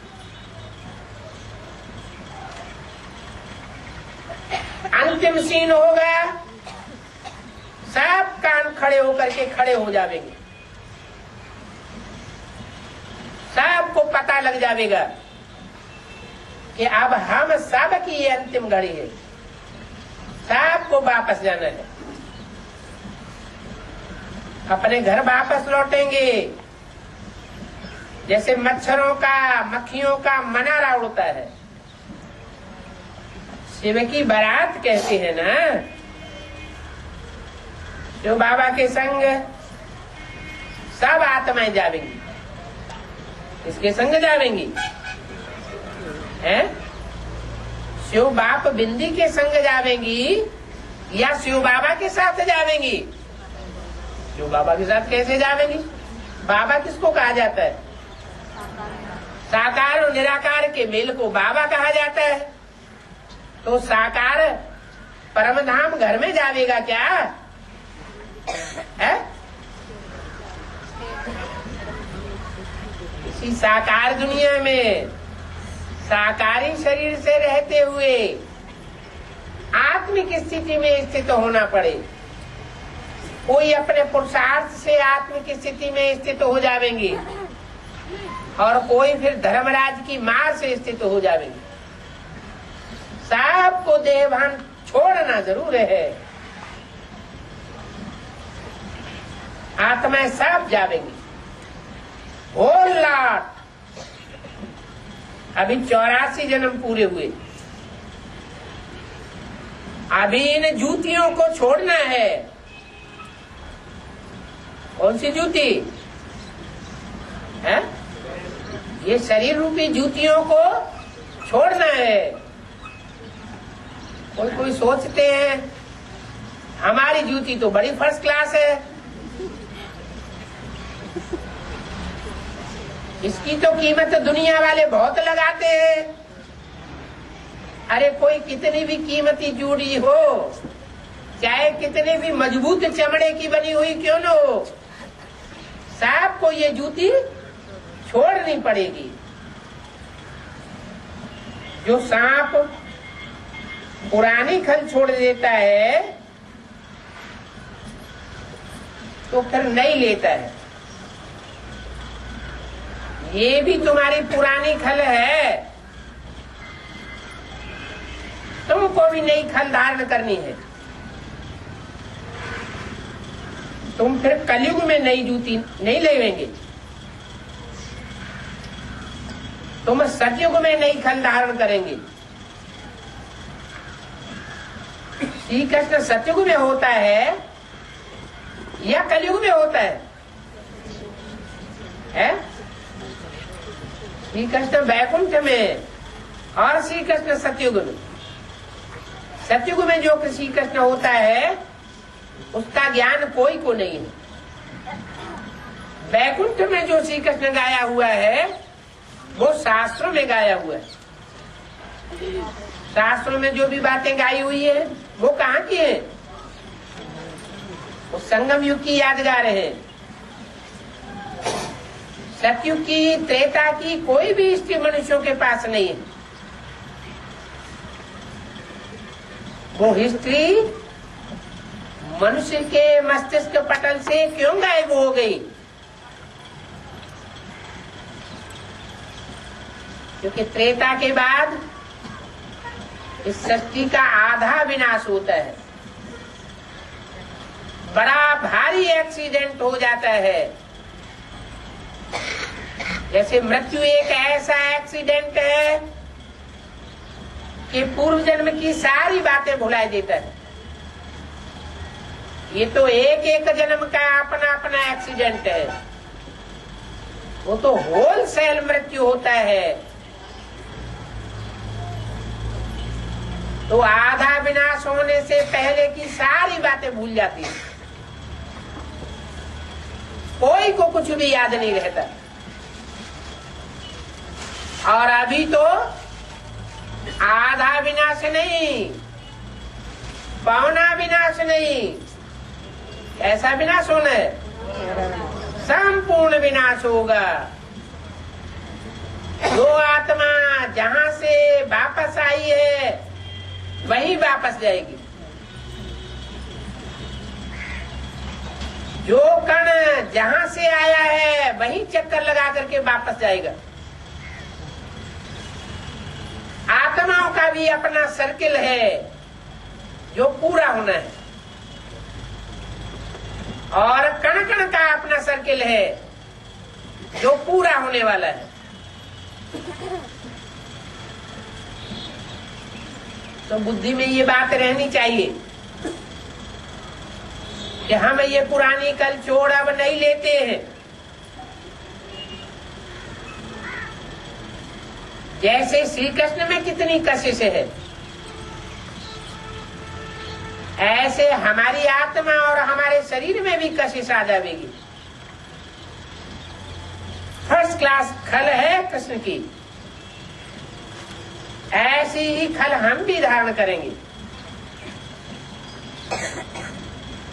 अंतिम सीन होगा, सब कान खड़े होकर के खड़े हो जाएंगे, सबको पता लग जाएगा कि अब हम सब की ये अंतिम घड़ी है, सबको वापस जाना है, अपने घर वापस लौटेंगे। जैसे मच्छरों का, मक्खियों का मनारा उड़ता है, शिव की बारात कहते हैं ना, जो बाबा के संग सब आत्माएं जावेंगी। इसके संग जावेंगी हैं? शिव बाप बिंदी के संग जावेंगी या शिव बाबा के साथ जावेंगी? शिव बाबा के साथ कैसे जावेंगी? बाबा किसको कहा जाता है? साकार और निराकार के मेल को बाबा कहा जाता है। तो साकार परम धाम घर में जावेगा क्या है? इसी साकार दुनिया में साकारी शरीर से रहते हुए आत्मिक स्थिति में स्थित होना पड़े। कोई अपने पुरुषार्थ से आत्मिक स्थिति में स्थित हो जाएंगे और कोई फिर धर्मराज की मार से स्थित हो जाएंगे। सबको देहभान छोड़ना जरूर है। आत्माएं सब जावेंगी। Whole lot. अभी 84 जन्म पूरे हुए। अभी इन जूतियों को छोड़ना है। कौन सी जूती है? ये शरीर रूपी जूतियों को छोड़ना है। कोई सोचते हैं हमारी जूती तो बड़ी फर्स्ट क्लास है, इसकी तो कीमत दुनिया वाले बहुत लगाते हैं। अरे कोई कितनी भी कीमती जूड़ी हो, चाहे कितने भी मजबूत चमड़े की बनी हुई क्यों न हो, सबको ये जूती छोड़नी पड़ेगी। जो सांप पुरानी खल छोड़ देता है तो फिर नहीं लेता है। ये भी तुम्हारी पुरानी खल है, तुमको भी नई खल धारण करनी है। तुम फिर कलयुग में नई जूती नहीं लेवेंगे, तुम सतयुग में नई खल धारण करेंगे। श्री कृष्ण सतयुग में होता है या कलयुग में होता है? श्री कृष्ण वैकुंठ में और श्री कृष्ण सतयुग में। सतयुग में जो श्री कृष्ण होता है उसका ज्ञान कोई को नहीं है। वैकुंठ में जो श्री कृष्ण गाया हुआ है वो शास्त्रों में गाया हुआ है। शास्त्रों में जो भी बातें गाई हुई है वो कहाँ की है? वो संगम युग की यादगार है। सतयुग की, त्रेता की कोई भी हिस्ट्री मनुष्यों के पास नहीं है। वो हिस्ट्री मनुष्य के मस्तिष्क पटल से क्यों गायब हो गई? क्योंकि त्रेता के बाद इस सृष्टि का आधा विनाश होता है, बड़ा भारी एक्सीडेंट हो जाता है। जैसे मृत्यु एक ऐसा एक्सीडेंट है कि पूर्व जन्म की सारी बातें भुला देता है। ये तो एक एक जन्म का अपना अपना एक्सीडेंट है। वो तो होलसेल मृत्यु होता है। तो आधा विनाश होने से पहले की सारी बातें भूल जाती है, कोई को कुछ भी याद नहीं रहता। और अभी तो आधा विनाश नहीं, पौना विनाश नहीं, ऐसा विनाश होना है, संपूर्ण विनाश होगा। जो आत्मा जहां से वापस आई है वही वापस जाएगी। जो कण जहां से आया है वही चक्कर लगा करके वापस जाएगा। आत्माओं का भी अपना सर्किल है जो पूरा होना है, और कण कण का अपना सर्किल है जो पूरा होने वाला है। तो बुद्धि में ये बात रहनी चाहिए कि हम ये पुरानी कल छोड़ अब नहीं लेते हैं। जैसे श्री कृष्ण में कितनी कशिश है, ऐसे हमारी आत्मा और हमारे शरीर में भी कशिश आ जाएगी। फर्स्ट क्लास खल है कृष्ण की, ऐसी ही खल हम भी धारण करेंगे।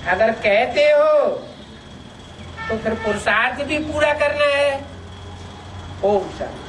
अगर कहते हो तो फिर पुरुषार्थ भी पूरा करना है। ओम शांति।